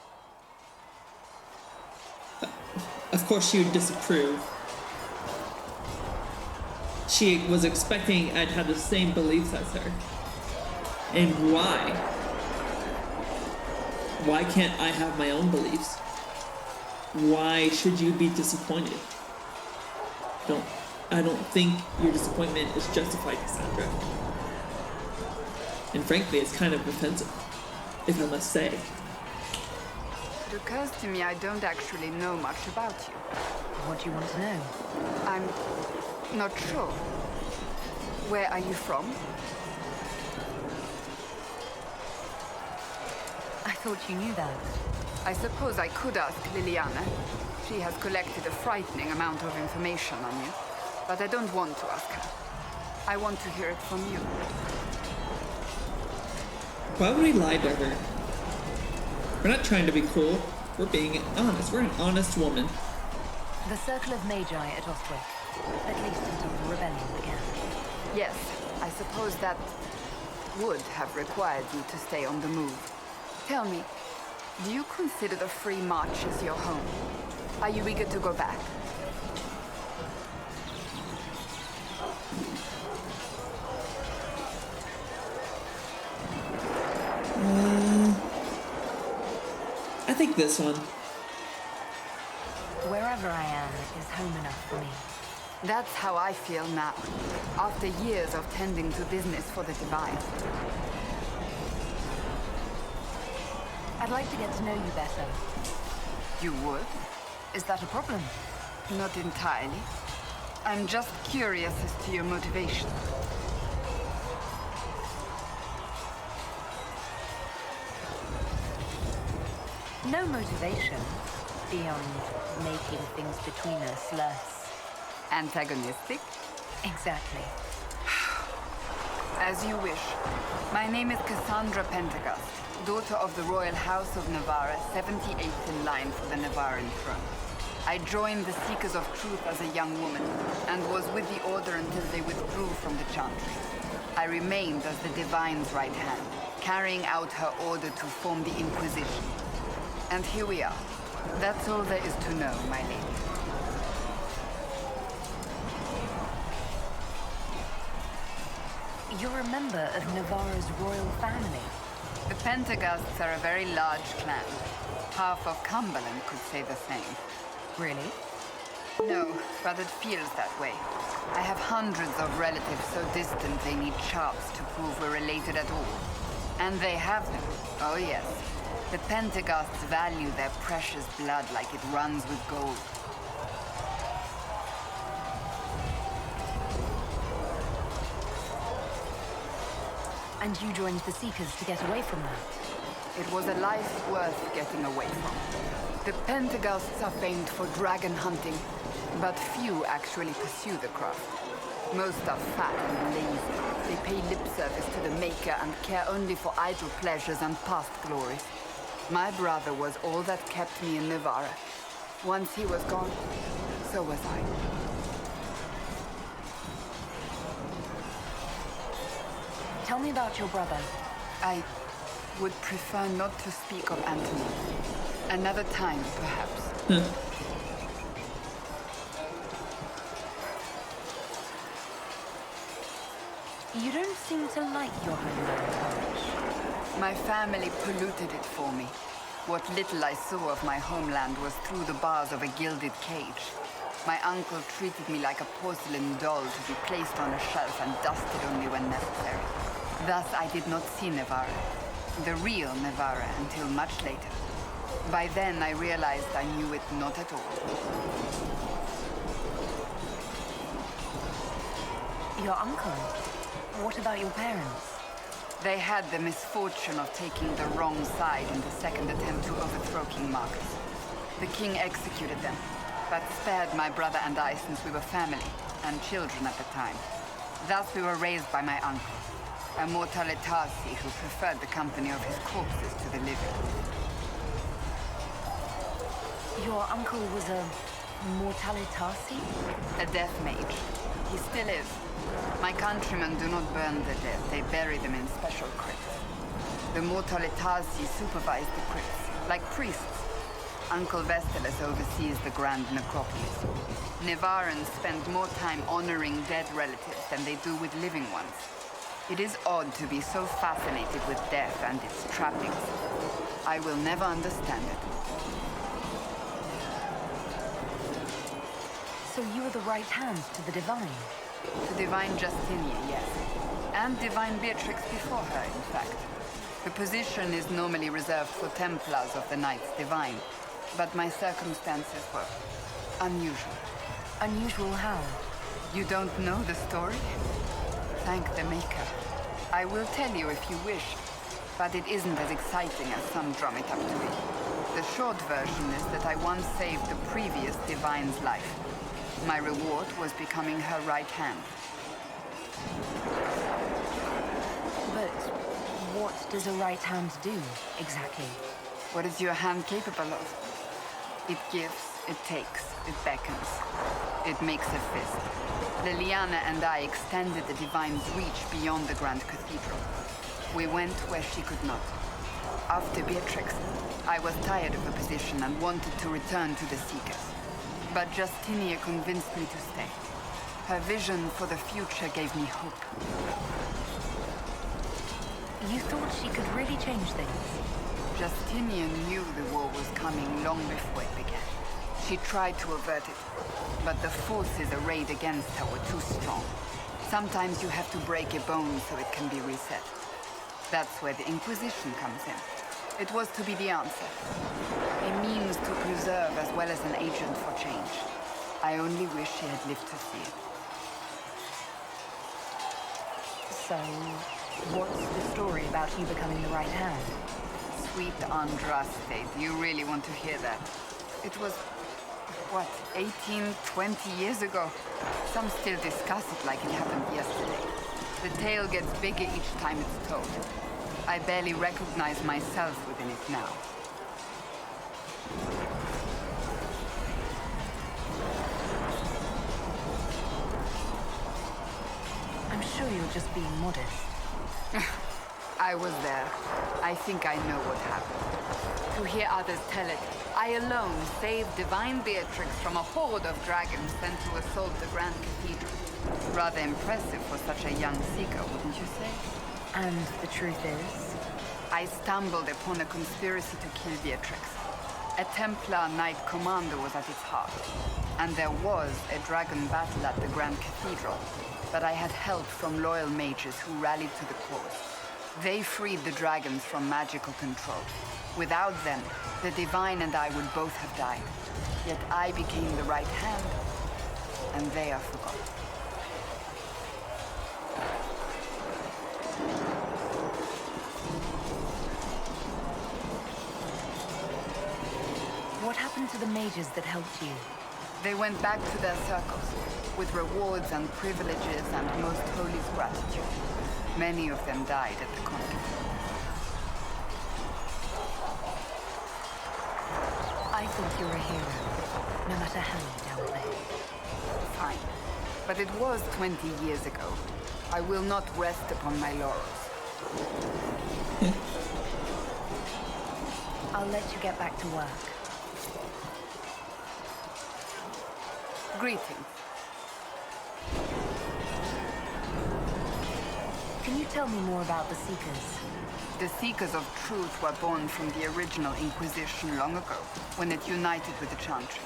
Of course she would disapprove. She was expecting I'd have the same beliefs as her. And why? Why can't I have my own beliefs? Why should you be disappointed? I don't think your disappointment is justified, Cassandra. And frankly, it's kind of offensive, if I must say. It occurs to me I don't actually know much about you. What do you want to know? I'm not sure. Where are you from? I thought you knew that. I suppose I could ask Liliana. She has collected a frightening amount of information on you. But I don't want to ask her. I want to hear it from you. Why would he lie to her? We're not trying to be cruel. We're being honest. We're an honest woman. The Circle of Magi at Ostwick. At least until the rebellion began. Yes, I suppose that would have required you to stay on the move. Tell me, do you consider the Free March as your home? Are you eager to go back? I think this one. Wherever I am is home enough for me. That's how I feel now, after years of tending to business for the Divine. I'd like to get to know you better. You would? Is that a problem? Not entirely. I'm just curious as to your motivation. No motivation beyond making things between us less antagonistic? Exactly. As you wish. My name is Cassandra Pentecost, daughter of the Royal House of Navarra, 78th in line for the Navarran throne. I joined the Seekers of Truth as a young woman, and was with the Order until they withdrew from the Chantry. I remained as the Divine's right hand, carrying out her order to form the Inquisition. And here we are. That's all there is to know, my lady. You're a member of Navarra's royal family. The Pentecosts are a very large clan. Half of Cumberland could say the same. Really? No, but it feels that way. I have hundreds of relatives so distant they need charts to prove we're related at all. And they have them. Oh yes. The Pentecosts value their precious blood like it runs with gold. And you joined the Seekers to get away from that? It was a life worth getting away from. The Pentecosts are famed for dragon hunting, but few actually pursue the craft. Most are fat and lazy. They pay lip service to the Maker and care only for idle pleasures and past glories. My brother was all that kept me in Navarra. Once he was gone, so was I. Tell me about your brother. I would prefer not to speak of Anthony. Another time, perhaps. You don't seem to like your homeland much. My family polluted it for me. What little I saw of my homeland was through the bars of a gilded cage. My uncle treated me like a porcelain doll to be placed on a shelf and dusted only when necessary. Thus, I did not see Navarra, the real Navarra, until much later. By then, I realized I knew it not at all. Your uncle? What about your parents? They had the misfortune of taking the wrong side in the second attempt to overthrow King Marcus. The king executed them, but spared my brother and I since we were family, and children at the time. Thus we were raised by my uncle, a mortale Tarsi who preferred the company of his corpses to the living. Your uncle was a mortale Tarsi? A death mage. He still is. My countrymen do not burn the dead. They bury them in special crypts. The Mortalitasi supervise the crypts, like priests. Uncle Vestalis oversees the grand necropolis. Nevarans spend more time honoring dead relatives than they do with living ones. It is odd to be so fascinated with death and its trappings. I will never understand it. So you are the right hand to the Divine? To Divine Justinia, yes. And Divine Beatrix before her, in fact. The position is normally reserved for Templars of the Knights Divine, but my circumstances were unusual. Unusual how? You don't know the story? Thank the Maker. I will tell you if you wish, but it isn't as exciting as some drum it up to be. The short version is that I once saved the previous Divine's life. My reward was becoming her right hand. But what does a right hand do, exactly? What is your hand capable of? It gives, it takes, it beckons. It makes a fist. Liliana and I extended the Divine's reach beyond the Grand Cathedral. We went where she could not. After Beatrix, I was tired of the position and wanted to return to the Seekers. But Justinia convinced me to stay. Her vision for the future gave me hope. You thought she could really change things? Justinian knew the war was coming long before it began. She tried to avert it, but the forces arrayed against her were too strong. Sometimes you have to break a bone so it can be reset. That's where the Inquisition comes in. It was to be the answer. A means to preserve as well as an agent for change. I only wish she had lived to see it. So, what's the story about you becoming the right hand? Sweet Andraste, do you really want to hear that? It was, what, 18, 20 years ago? Some still discuss it like it happened yesterday. The tale gets bigger each time it's told. I barely recognize myself within it now. I'm sure you're just being modest. I was there. I think I know what happened. To hear others tell it, I alone saved Divine Beatrix from a horde of dragons sent to assault the Grand Cathedral. Rather impressive for such a young seeker, wouldn't you say? And the truth is? I stumbled upon a conspiracy to kill Beatrix. A Templar Knight Commander was at its heart. And there was a dragon battle at the Grand Cathedral. But I had help from loyal mages who rallied to the cause. They freed the dragons from magical control. Without them, the Divine and I would both have died. Yet I became the right hand, and they are forgotten. What happened to the mages that helped you? They went back to their circles, with rewards and privileges and most holy gratitude. Many of them died at the conflict. I thought you were a hero, no matter how you downplay. Fine. But it was 20 years ago. I will not rest upon my laurels. I'll let you get back to work. Greetings. Can you tell me more about the Seekers? The Seekers of Truth were born from the original Inquisition long ago, when it united with the Chantry.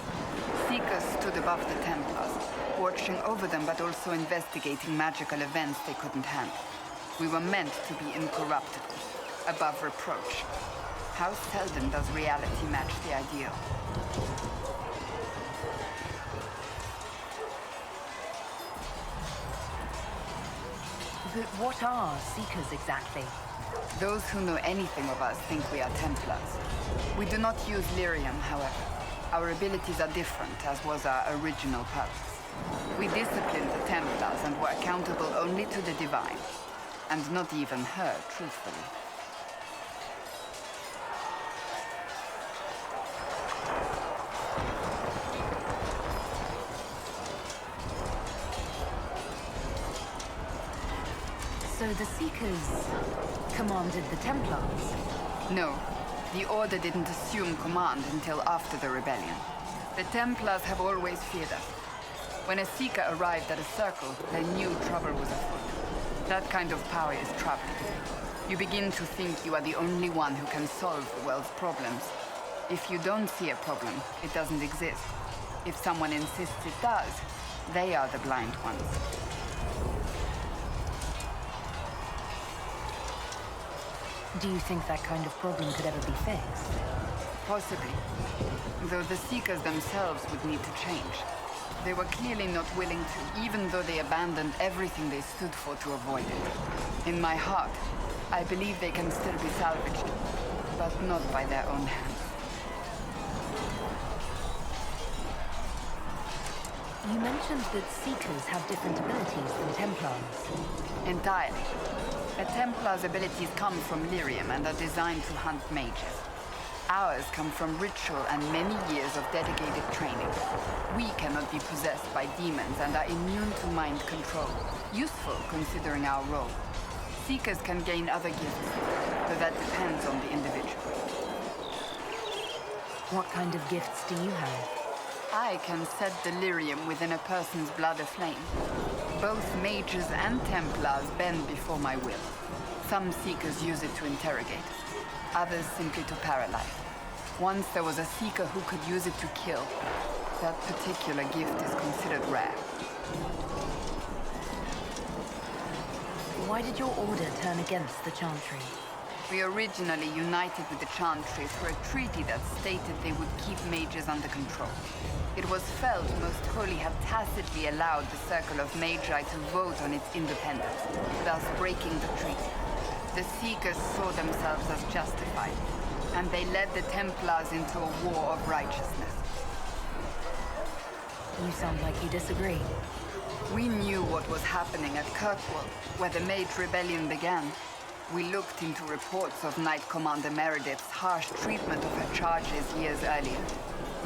Seekers stood above the Templars, watching over them but also investigating magical events they couldn't handle. We were meant to be incorruptible, above reproach. How seldom does reality match the ideal? But what are Seekers exactly? Those who know anything of us think we are Templars. We do not use lyrium, however. Our abilities are different, as was our original purpose. We disciplined the Templars and were accountable only to the Divine. And not even her, truthfully. So the Seekers commanded the Templars? No. The Order didn't assume command until after the rebellion. The Templars have always feared us. When a Seeker arrived at a circle, they knew trouble was afoot. That kind of power is troubling. You begin to think you are the only one who can solve the world's problems. If you don't see a problem, it doesn't exist. If someone insists it does, they are the blind ones. Do you think that kind of problem could ever be fixed? Possibly. Though the Seekers themselves would need to change. They were clearly not willing to, even though they abandoned everything they stood for to avoid it. In my heart, I believe they can still be salvaged, but not by their own hands. You mentioned that Seekers have different abilities than Templars. Entirely. A Templar's abilities come from lyrium and are designed to hunt mages. Ours come from ritual and many years of dedicated training. We cannot be possessed by demons and are immune to mind control. Useful considering our role. Seekers can gain other gifts, though that depends on the individual. What kind of gifts do you have? I can set delirium within a person's blood aflame. Both mages and Templars bend before my will. Some Seekers use it to interrogate, others simply to paralyze. Once there was a Seeker who could use it to kill. That particular gift is considered rare. Why did your order turn against the Chantry? We originally united with the Chantry through a treaty that stated they would keep mages under control. It was felt Most Holy had tacitly allowed the Circle of Magi to vote on its independence, thus breaking the treaty. The Seekers saw themselves as justified, and they led the Templars into a war of righteousness. You sound like you disagree. We knew what was happening at Kirkwall, where the Mage Rebellion began. We looked into reports of Knight Commander Meredith's harsh treatment of her charges years earlier.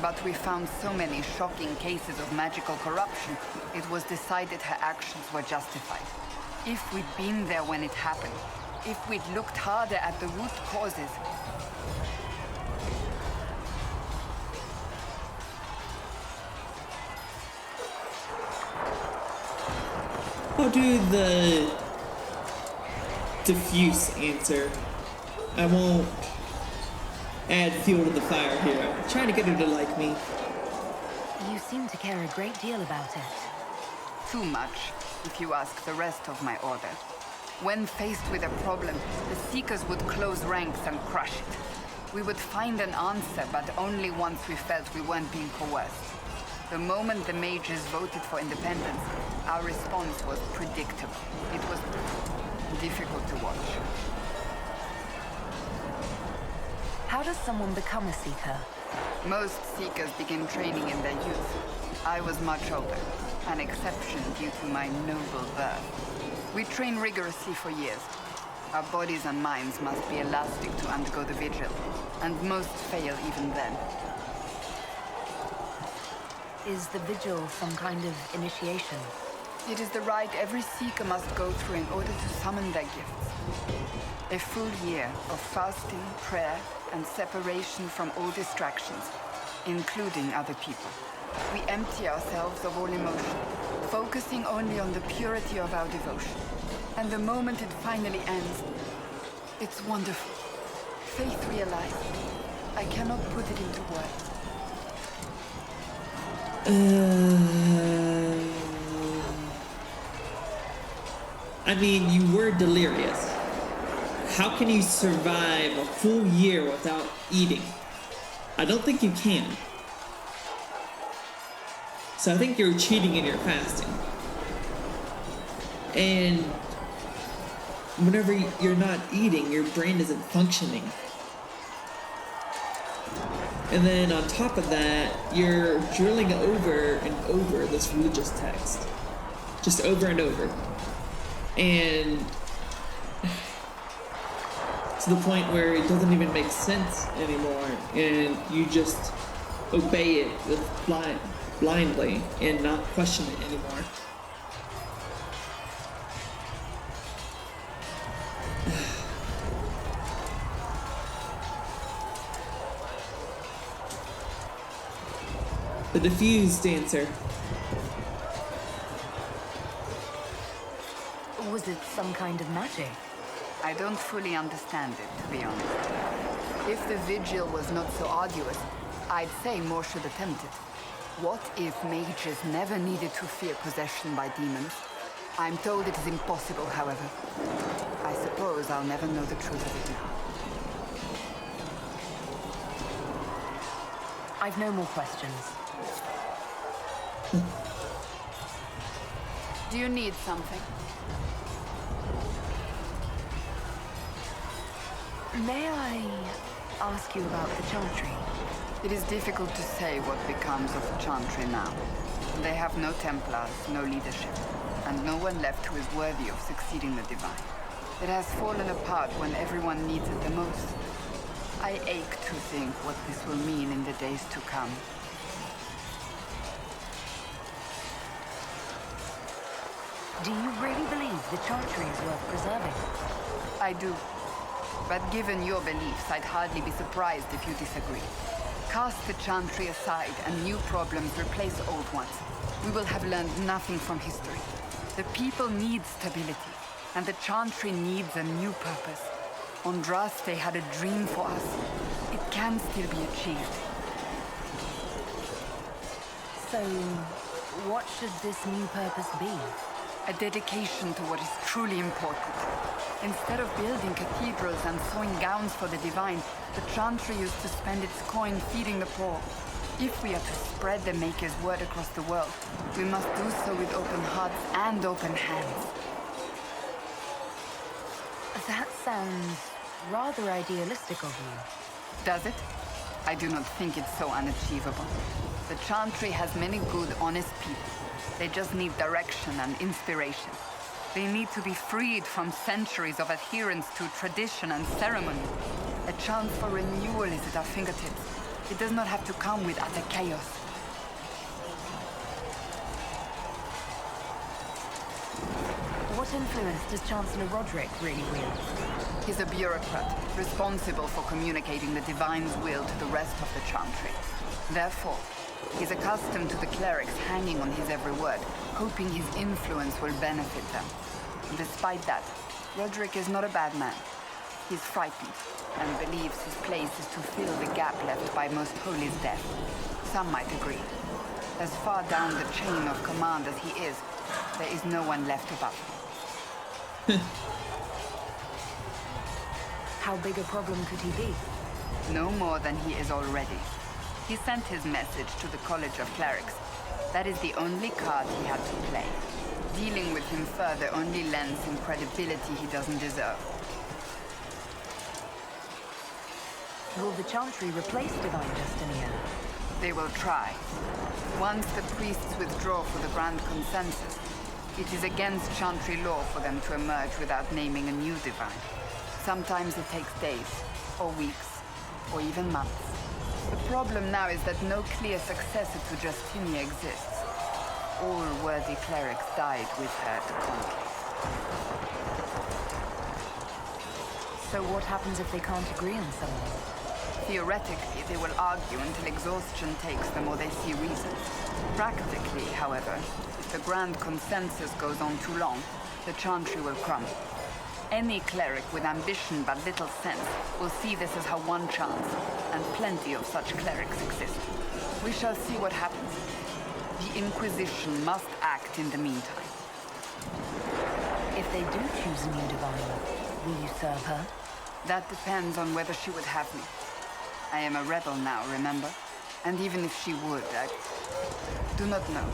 But we found so many shocking cases of magical corruption, it was decided her actions were justified. If we'd been there when it happened, if we'd looked harder at the root causes, I'll do the diffuse answer. I won't add fuel to the fire here. I'm trying to get her to like me. You seem to care a great deal about it. Too much, if you ask the rest of my order. When faced with a problem, the Seekers would close ranks and crush it. We would find an answer, but only once we felt we weren't being coerced. The moment the mages voted for independence, our response was predictable. It was difficult to watch. How does someone become a Seeker? Most Seekers begin training in their youth. I was much older, an exception due to my noble birth. We train rigorously for years. Our bodies and minds must be elastic to undergo the vigil, and most fail even then. Is the vigil some kind of initiation? It is the rite every Seeker must go through in order to summon their gifts. A full year of fasting, prayer, and separation from all distractions, including other people. We empty ourselves of all emotion, focusing only on the purity of our devotion. And the moment it finally ends, it's wonderful. Faith realized. I cannot put it into words. I mean, you were delirious. How can you survive a full year without eating? I don't think you can. So I think you're cheating in your fasting. And whenever you're not eating, your brain isn't functioning. And then on top of that, you're drilling over and over this religious text. Just over and over. And to the point where it doesn't even make sense anymore. And you just obey it with blindly and not question it anymore. The diffused dancer. Was it some kind of magic? I don't fully understand it, to be honest. If the vigil was not so arduous, I'd say more should attempt it. What if mages never needed to fear possession by demons? I'm told it is impossible, however. I suppose I'll never know the truth of it now. I've no more questions. Do you need something? May I ask you about the Chantry? It is difficult to say what becomes of the Chantry now. They have no Templars, no leadership, and no one left who is worthy of succeeding the Divine. It has fallen apart when everyone needs it the most. I ache to think what this will mean in the days to come. Do you really believe the Chantry is worth preserving? I do. But given your beliefs, I'd hardly be surprised if you disagree. Cast the Chantry aside and new problems replace old ones. We will have learned nothing from history. The people need stability, and the Chantry needs a new purpose. Andraste had a dream for us. It can still be achieved. So, what should this new purpose be? A dedication to what is truly important. Instead of building cathedrals and sewing gowns for the Divine, the Chantry used to spend its coin feeding the poor. If we are to spread the Maker's word across the world, we must do so with open hearts and open hands. That sounds rather idealistic of you. Does it? I do not think it's so unachievable. The Chantry has many good, honest people. They just need direction and inspiration. They need to be freed from centuries of adherence to tradition and ceremony. A chance for renewal is at our fingertips. It does not have to come with utter chaos. What influence does Chancellor Roderick really wield? He's a bureaucrat, responsible for communicating the Divine's will to the rest of the Chantry. Therefore, he's accustomed to the clerics hanging on his every word, hoping his influence will benefit them. Despite that, Roderick is not a bad man. He's frightened, and believes his place is to fill the gap left by Most Holy's death. Some might agree. As far down the chain of command as he is, there is no one left above him. How big a problem could he be? No more than he is already. He sent his message to the College of Clerics. That is the only card he had to play. Dealing with him further only lends him credibility he doesn't deserve. Will the Chantry replace Divine Justinian? They will try. Once the priests withdraw for the Grand Consensus, it is against Chantry law for them to emerge without naming a new Divine. Sometimes it takes days, or weeks, or even months. The problem now is that no clear successor to Justinia exists. All worthy clerics died with her to conclave. So what happens if they can't agree on someone? Theoretically, they will argue until exhaustion takes them or they see reason. Practically, however, if the Grand Consensus goes on too long, the Chantry will crumble. Any cleric with ambition but little sense will see this as her one chance, and plenty of such clerics exist. We shall see what happens. The Inquisition must act in the meantime. If they do choose a new Divine, will you serve her? That depends on whether she would have me. I am a rebel now, remember? And even if she would, I do not know.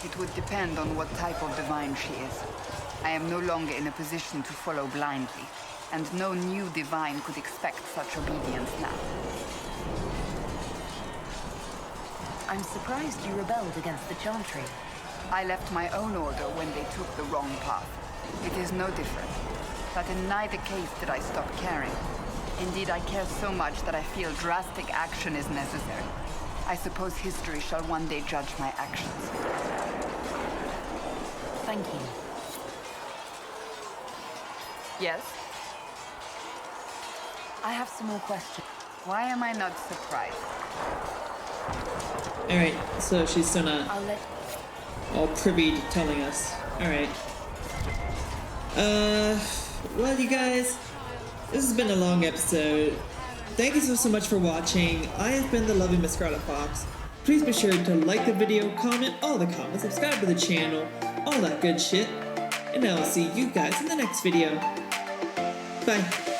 It would depend on what type of Divine she is. I am no longer in a position to follow blindly, and no new Divine could expect such obedience now. I'm surprised you rebelled against the Chantry. I left my own order when they took the wrong path. It is no different. But in neither case did I stop caring. Indeed, I care so much that I feel drastic action is necessary. I suppose history shall one day judge my actions. Thank you. Yes? I have some more questions. Why am I not surprised? Alright, so she's still not all privy to telling us. Alright. Well, you guys, this has been a long episode. Thank you so much for watching. I have been the lovely Miss Scarlet Fox. Please be sure to like the video, comment all the comments, subscribe to the channel, all that good shit. And I'll see you guys in the next video. Bye.